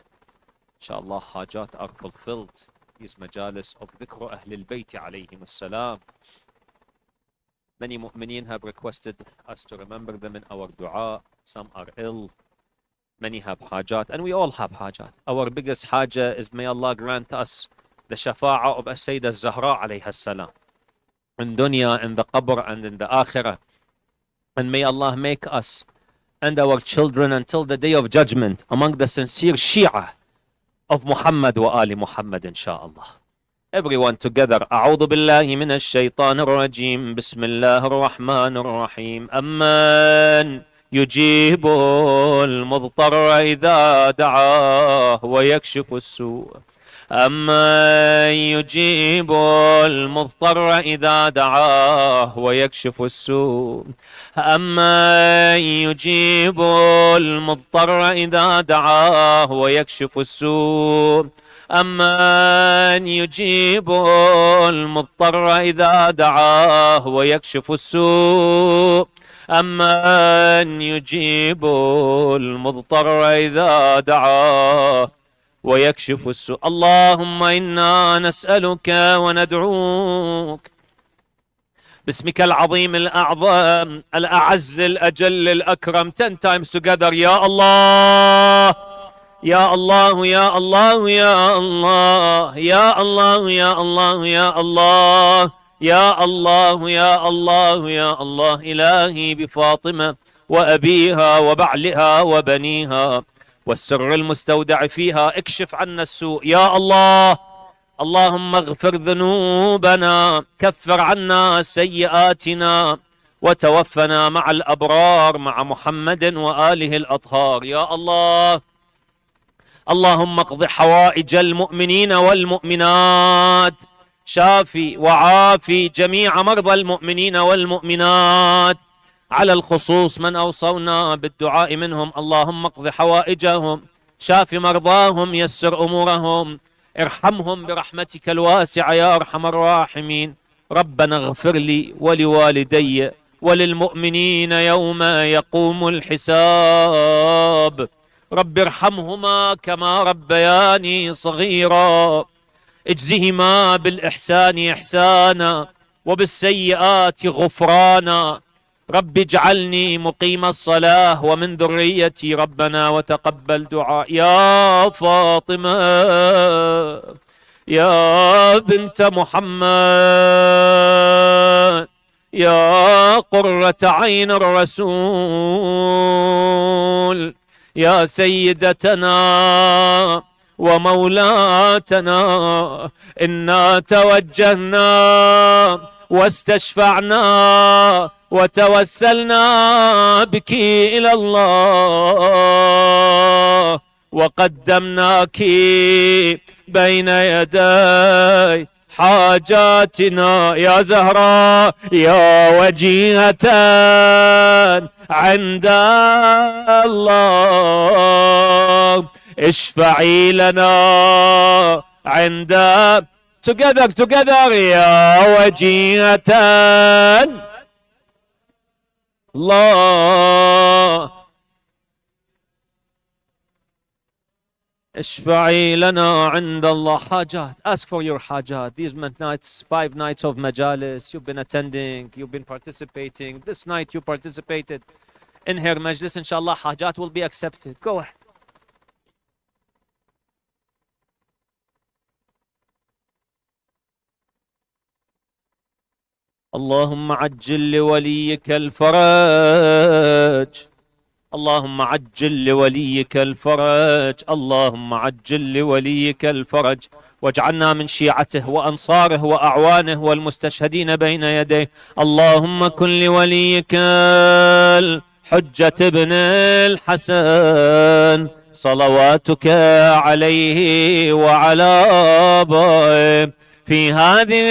Inshallah, hajat are fulfilled. These majalis of dhikr Ahl al-Bayt alayhim as-salam. Many mu'mineen have requested us to remember them in our dua. Some are ill. Many have hajat, and we all have hajat. Our biggest haja is, may Allah grant us the shafa'ah of As-Sayyidah Zahra alayha salam in dunya, in the qabr, and in the akhirah. And may Allah make us and our children until the day of judgment among the sincere Shia of Muhammad wa Ali Muhammad, inshaAllah. Everyone together. أعوذ بالله من الشيطان الرجيم. بسم الله الرحمن الرحيم. أمن يجيب المضطر إذا دعاه ويكشف السوء. أمن يجيب المضطر إذا دعاه ويكشف السوء. أمن يجيب المضطر إذا دعاه ويكشف السوء. أمن يجيب المضطر إذا دعاه ويكشف السوء. أمن يجيب المضطر إذا دعاه ويكشف السوء. اللهم إنا نسألك وندعوك باسمك العظيم الأعظم الأعز الأجل الأكرم. 10 times together. يا الله يا الله يا الله يا الله يا الله يا الله يا الله يا الله يا الله يا الله. إلهي بفاطمة وأبيها وبعلها وبنيها والسر المستودع فيها، اكشف عنا السوء يا الله. اللهم اغفر ذنوبنا، كفر عنا سيئاتنا، وتوفنا مع الأبرار مع محمد وآله الأطهار يا الله. اللهم اقض حوائج المؤمنين والمؤمنات، شافي وعافي جميع مرضى المؤمنين والمؤمنات، على الخصوص من أوصونا بالدعاء منهم. اللهم اقض حوائجهم، شاف مرضاهم، يسر أمورهم، ارحمهم برحمتك الواسعة يا أرحم الراحمين. ربنا اغفر لي ولوالدي وللمؤمنين يوم يقوم الحساب. رب ارحمهما كما ربياني صغيرا، اجزهما بالإحسان إحسانا وبالسيئات غفرانا. رب اجعلني مقيم الصلاة ومن ذريتي، ربنا وتقبل دعاء. يا فاطمة يا بنت محمد، يا قرة عين الرسول، يا سيدتنا ومولاتنا، إنا توجهنا واستشفعنا وتوسلنا بك إلى الله، وقدمناك بين يدي حاجاتنا يا زهراء يا وجيهة عند الله، اشفعي لنا عند together يا وجيهة الله، اشفعي لنا عند الله. حاجات, ask for your حاجات. These nights, 5 nights of majalis, you've been attending, you've been participating. This night you participated in her majlis, inshallah حاجات will be accepted. Go ahead. اللهم عجل لوليك الفرج، اللهم عجل لوليك الفرج، اللهم عجل لوليك الفرج، واجعلنا من شيعته وأنصاره وأعوانه والمستشهدين بين يديه. اللهم كن لوليك الحجة ابن الحسن صلواتك عليه وعلى آبائه في هذه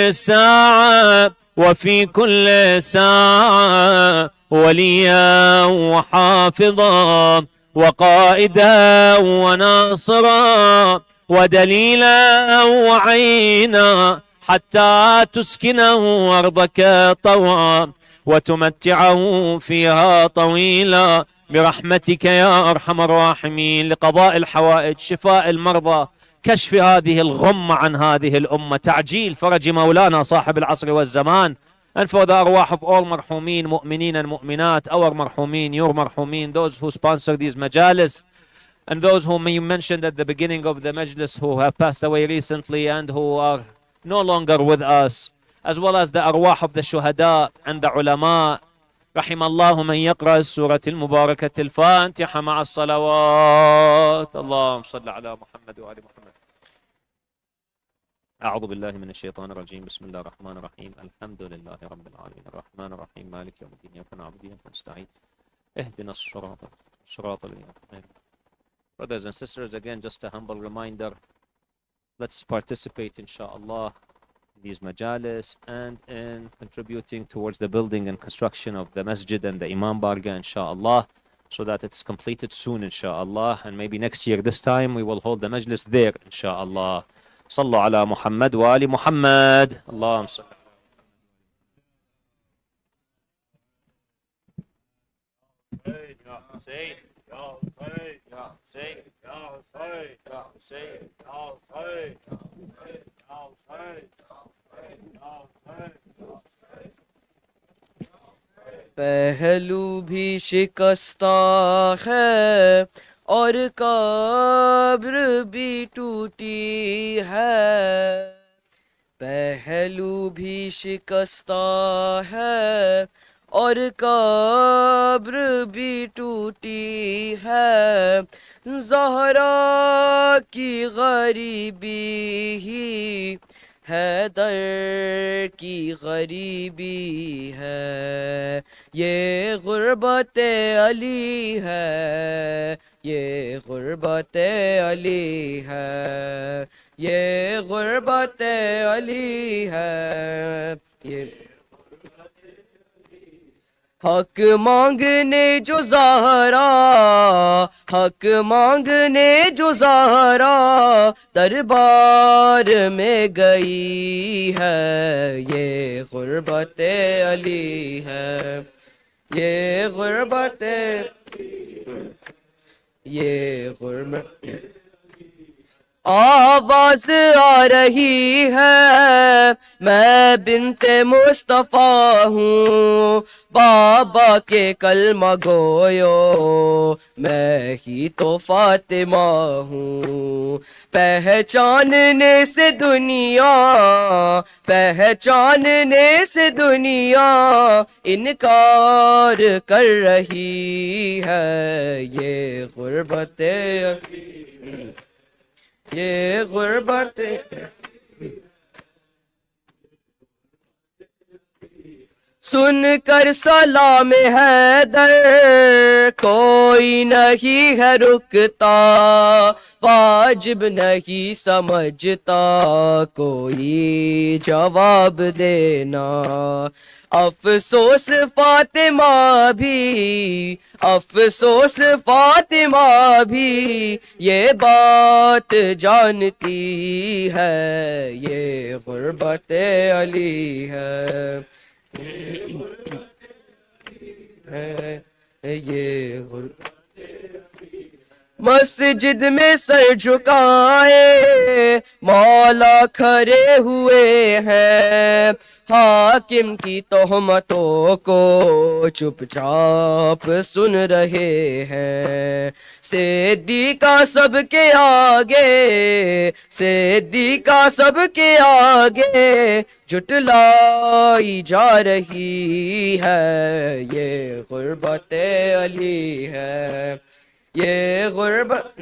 الساعة وفي كل ساعة وليا وحافظا وقائدا وناصرا ودليلا وعينا، حتى تسكنه أرضك طوعا وتمتعه فيها طويلا برحمتك يا أرحم الراحمين، لقضاء الحوائج، شفاء المرضى، كشف هذه الغمة عن هذه الأمة، تعجيل فرج مولانا صاحب العصر والزمان. And for the arwah of all marhumin, mu'minin and mu'minat, our marhumin, your marhumin, those who sponsor these majalis, and those whom you mentioned at the beginning of the majlis who have passed away recently and who are no longer with us, as well as the arwah of the shuhada and the ulama. رحم الله من يقرأ السورة المباركة الفاتحة مع الصلوات. اللهم صل على محمد وآل محمد. أعوذ بالله من الشيطان الرجيم. بسم الله الرحمن الرحيم. الحمد لله رب العالمين الرحمن الرحيم مالك يوم الدين إياك نعبد وإياك نستعين اهدنا الصراط المستقيم. Brothers and sisters, again just a humble reminder, let's participate inshallah in these majalis and in contributing towards the building and construction of the masjid and the imam barga inshallah, so that it's completed soon inshallah, and maybe next year this time we will hold the majlis there inshallah. صلوا على محمد وآل محمد. اللهم صل. يا حسين يا حسين يا حسين يا حسين يا حسين يا حسين يا حسين يا حسين. पहलू भी शिकस्ता है और कब्र भी टूटी है, पहलू भी शिकस्ता है और कब्र भी टूटी है, ज़हरा की गरीबी ही हैदर की गरीबी है, ये गुर्बत अली है, ये गुर्बत अली है, ये गुर्बत अली है, ये हक मांगने जो ज़हरा, हक मांगने जो ज़हरा दरबार में गई है, ये गुर्बत अली है, ये गुर्बत, ये गुर्बत। आवाज आ रही है मैं बिन्ते मुस्तफ़ा हूँ, बाबा के कलमा गोयो मैं ही तो फातिमा हूँ, पहचानने से दुनिया, पहचानने से दुनिया इनकार कर रही है, ये गुर्बत یہ غربت سن کر سلام حیدر کوئی نہیں ہے رکتا واجب نہیں سمجھتا کوئی جواب دینا افسوس فاطمہ بھی افسوس فاطمہ بھی یہ بات جانتی ہے یہ غربت علی ہے یہ مسجد میں سر جھکائے مولا کھڑے ہوئے ہیں حاکم کی تہمتوں کو چپ چاپ سن رہے ہیں صدیقہ سب کے آگے صدیقہ سب کے آگے جھٹلائی جا رہی ہے یہ غربت علی ہے یہ غربت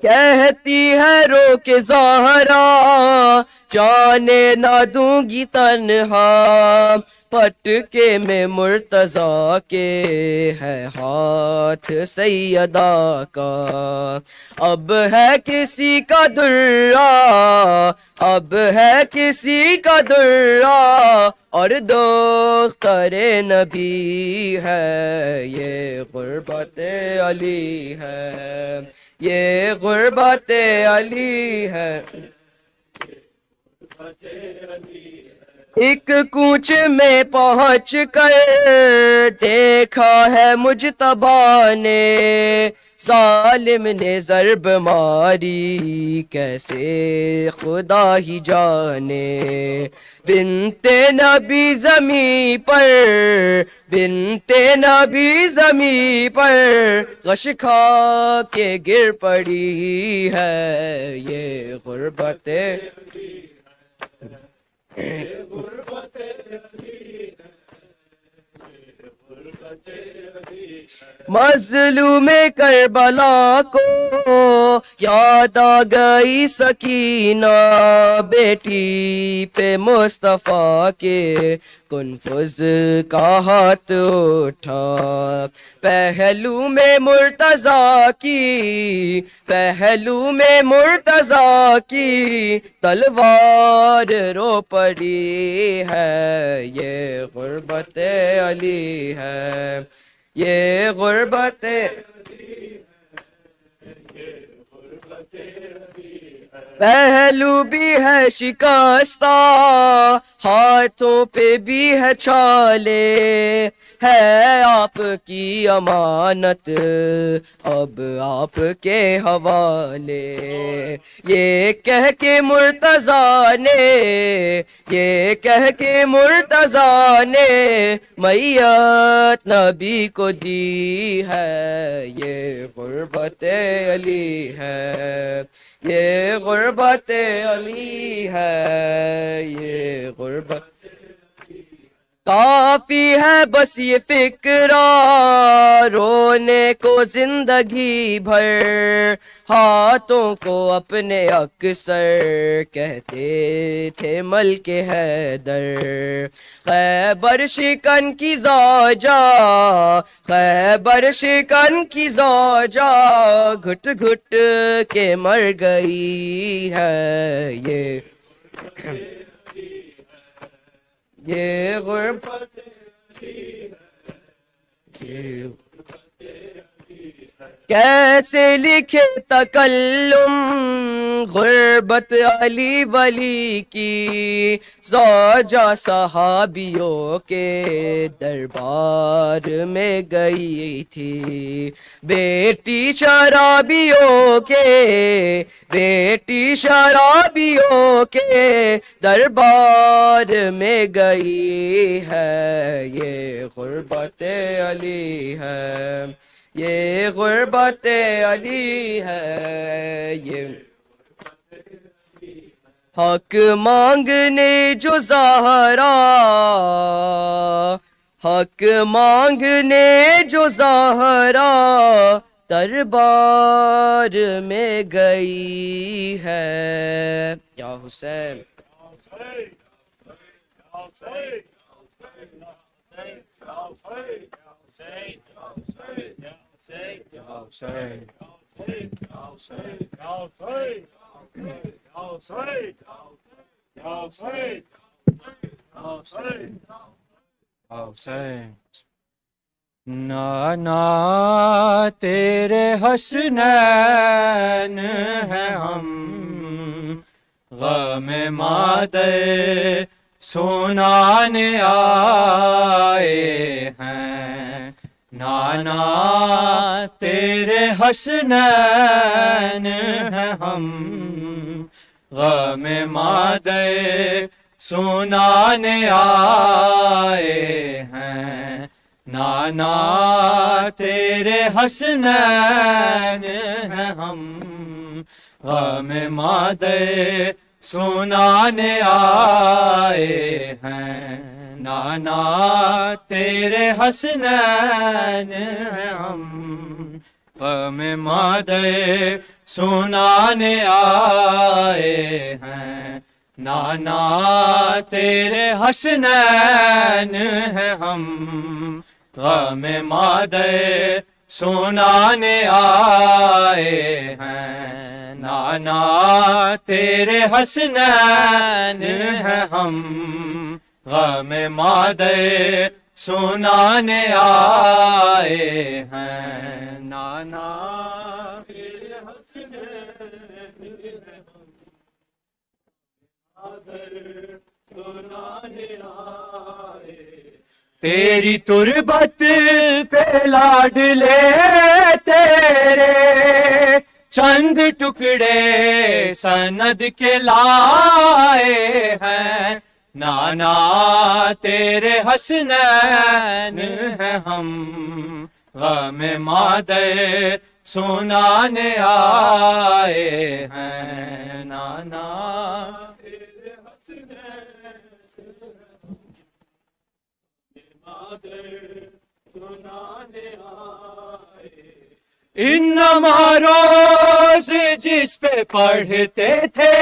کہتی ہے رو کے زہرا جانے نہ دوں گی تنہا پٹکے میں مرتضیٰ کے ہے ہاتھ سیدہ کا اب ہے کسی کا درا اب ہے کسی کا درا اور دختر نبی ہے یہ غربت علی ہے یہ غربت علی ہے ایک کوچ میں پہنچ کر دیکھا ہے مجتبیٰ نے ظالم نے ضرب ماری کیسے خدا ہی جانے بنت نبی زمیں پر بنت نبی زمیں پر غش کھا کے گر پڑی ہے یہ غربت مظلوم کربلا کو یاد آ گئی سکینہ بیٹی پہ مصطفیٰ کے کنفذ کا ہاتھ اٹھا پہلو میں مرتضیٰ کی پہلو میں مرتضیٰ کی تلوار رو پڑی ہے یہ غربت علی ہے یہ غربت پہلو بھی ہے شکستہ ہاتھوں پہ بھی ہے چھالے ہے آپ کی امانت اب آپ کے حوالے یہ کہہ کے مرتضیٰ نے یہ کہہ کے مرتضیٰ نے میت نبی کو دی ہے یہ غربت علی ہے یہ غربت علی ہے یہ غربت کافی ہے بس یہ فکرہ رونے کو زندگی بھر ہاتھوں کو اپنے اکثر کہتے تھے ملک حیدر خیبر شکن کی زوجہ خیبر شکن کی زوجہ گھٹ گھٹ کے مر گئی ہے یہ غربت کیسے لکھے تکلم غربت علی ولی کی زوجہ صحابیوں کے دربار میں گئی تھی بیٹی شرابیوں کے بیٹی شرابیوں کے دربار میں گئی ہے یہ غربت علی ہے یہ غربت علی ہے یہ حق مانگنے جو زہرا حق مانگنے جو زہرا دربار میں گئی ہے. یا حسین نانا تیرے حسنین ہیں ہم، غم مادر سنانے آئے ہیں. نانا تیرے حسنین ہیں ہم، غم مادر سنانے آئے ہیں. نانا تیرے حسنین ہیں ہم، غم مادر سنانے آئے ہیں. نانا تیرے حسنین ہیں ہم، غم مادر سنانے آئے ہیں. نانا تیرے حسنین ہیں ہم، غم مادر سنانے آئے ہیں. نانا تیرے حسنین ہیں ہم، غم مادر سنانے آئے ہیں. نانا تیرے حسنین ہیں ہم، سنانے آئے. تیری تربت پہ لاڈلے تیرے چند ٹکڑے سند کے لائے ہیں. نانا تیرے حسنین ہیں ہم، غم مادر سنانے آئے ہیں. نانا تیرے حسنین مادر سنانے آئے. انما روز جس پہ پڑھتے تھے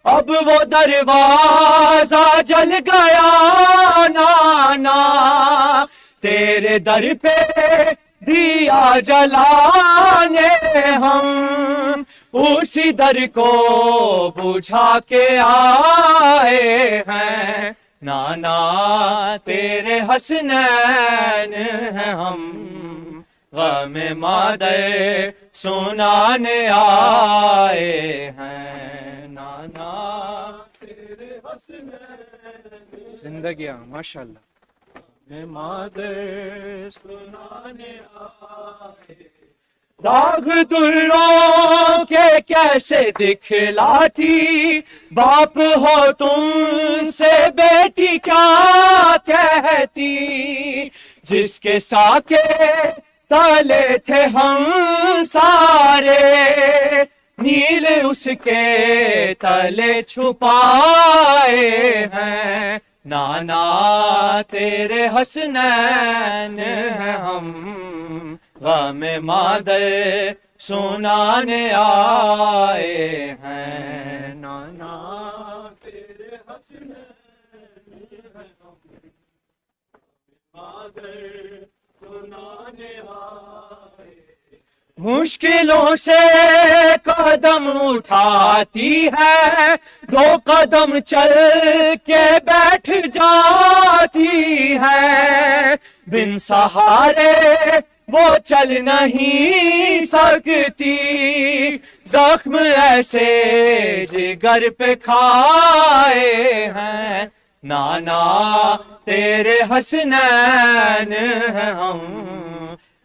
اب وہ دروازہ جل گیا. نانا تیرے در پہ دیا جلانے ہم اسی در کو بجھا کے آئے ہیں. نانا تیرے حسنین ہیں ہم، غم مادر سنانے آئے ہیں. نانا تیرے حسنین زندگیاں ماشاءاللہ غم مادر سنانے آئے. داغ دروں کے کیسے دکھلاتی، باپ ہو تم سے بیٹی کیا کہتی. جس کے ساکے تالے تھے ہم سارے، نیل اس کے تلے چھپائے ہیں. نانا تیرے حسنین ہیں ہم، غم مادر سنانے آئے ہیں. نانا تیرے حسنین ہیں ہم، مادر سنانے آئے. مشکلوں سے قدم اٹھاتی ہے، 2 قدم چل کے بیٹھ جاتی ہے. بن سہارے وہ چل نہیں سکتی، زخم ایسے جگر پہ کھائے ہیں. نانا تیرے حسنین ہیں ہم،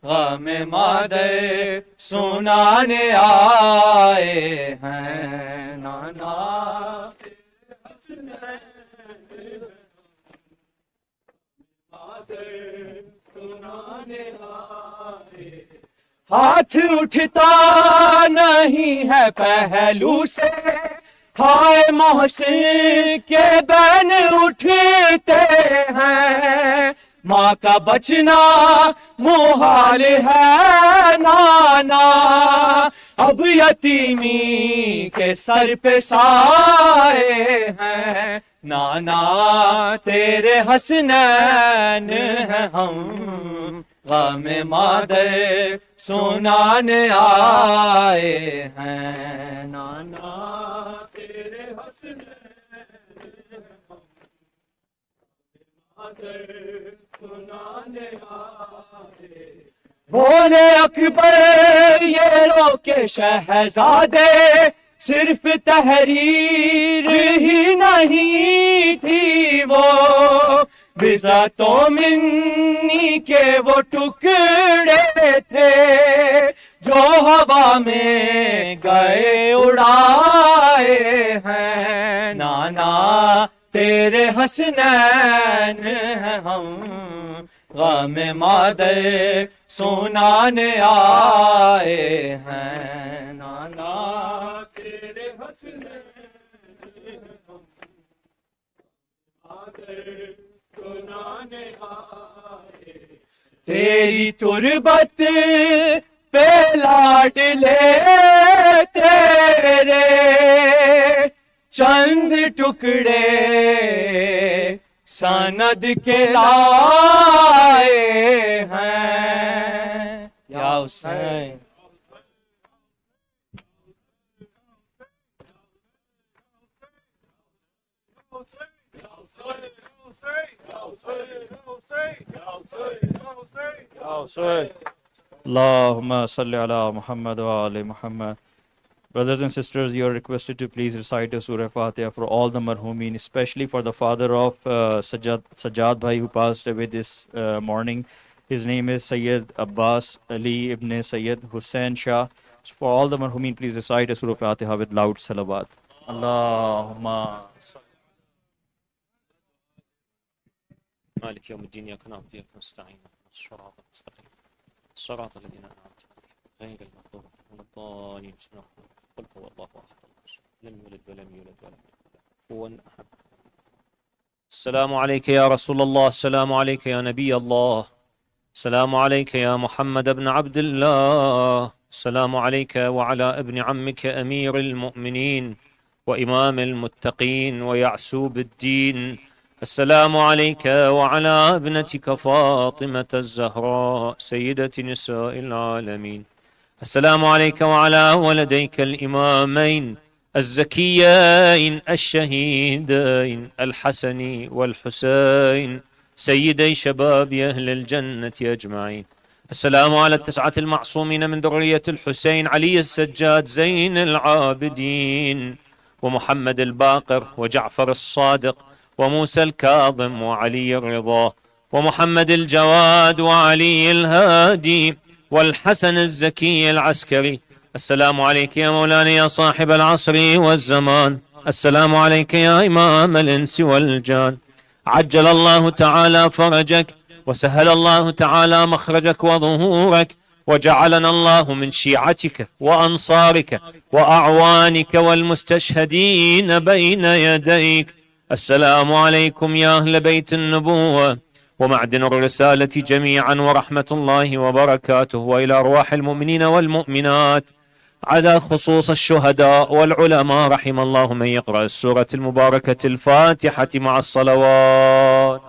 غم مادر سنانے آئے ہیں. نانا تیرے حسنین ہیں ہم، مادر سنانے آئے. ہاتھ اٹھتا نہیں ہے پہلو سے، ہائے محسن کے بین اٹھتے ہیں. ماں کا بچنا محال ہے نانا، اب یتیمی کے سر پہ سائے ہیں نانا، تیرے حسنین ہیں ہم غم مادر سنانے آئے ہیں نانا، تیرے حسنین ہم مادر سنانے آئے۔ بولے اکبر یہ رو کے شہزادے، صرف تحریر ہی نہیں تھی وہ، بزا تو منی کے وہ ٹکڑے تھے جو ہوا میں گئے اڑائے ہیں نانا، تیرے حسنین ہیں ہم غم مادر سنانے آئے ہیں نانا، تیرے حسنین ہم مادر سنانے آئے۔ تیری تربت پہ لاڈ لے تیرے چند ٹکڑے سند کے لائے ہیں یا حسین۔ اللہم صلی علی محمد وآل Muhammad. Brothers and sisters, you are requested to please recite the Surah Fatiha for all the marhumeen, especially for the father of Sajjad Bhai who passed away this morning. His name is Sayyid Abbas Ali ibn Sayyid Hussain Shah. So for all the marhumeen, please recite the Surah Fatiha with loud salawat. Allahumma مالك يوم الدين إياك نعبد وإياك نستعين اهدنا الصراط المستقيم صراط الذين أنعمت عليهم غير المغضوب عليهم ولا الضالين. بسم الله الرحمن الرحيم. قل هو الله أحد لم يلد ولم يولد ولم يكن له كفوا أحد. السلام عليك يا رسول الله، السلام عليك يا نبي الله، السلام عليك يا محمد بن عبد الله، السلام عليك وعلى ابن عمك أمير المؤمنين وإمام المتقين ويعسوب الدين، السلام عليك وعلى ابنتك فاطمة الزهراء سيدة نساء العالمين، السلام عليك وعلى ولديك الإمامين الزكيين الشهيدين الحسن والحسين سيدي شباب أهل الجنة أجمعين، السلام على التسعة المعصومين من ذرية الحسين علي السجاد زين العابدين ومحمد الباقر وجعفر الصادق وموسى الكاظم وعلي الرضا ومحمد الجواد وعلي الهادي والحسن الزكي العسكري، السلام عليك يا مولانا يا صاحب العصر والزمان، السلام عليك يا إمام الإنس والجان، عجل الله تعالى فرجك وسهل الله تعالى مخرجك وظهورك وجعلنا الله من شيعتك وأنصارك وأعوانك والمستشهدين بين يديك، السلام عليكم يا أهل بيت النبوة ومعدن الرسالة جميعا ورحمة الله وبركاته، وإلى أرواح المؤمنين والمؤمنات على خصوص الشهداء والعلماء، رحم الله من يقرأ السورة المباركة الفاتحة مع الصلوات.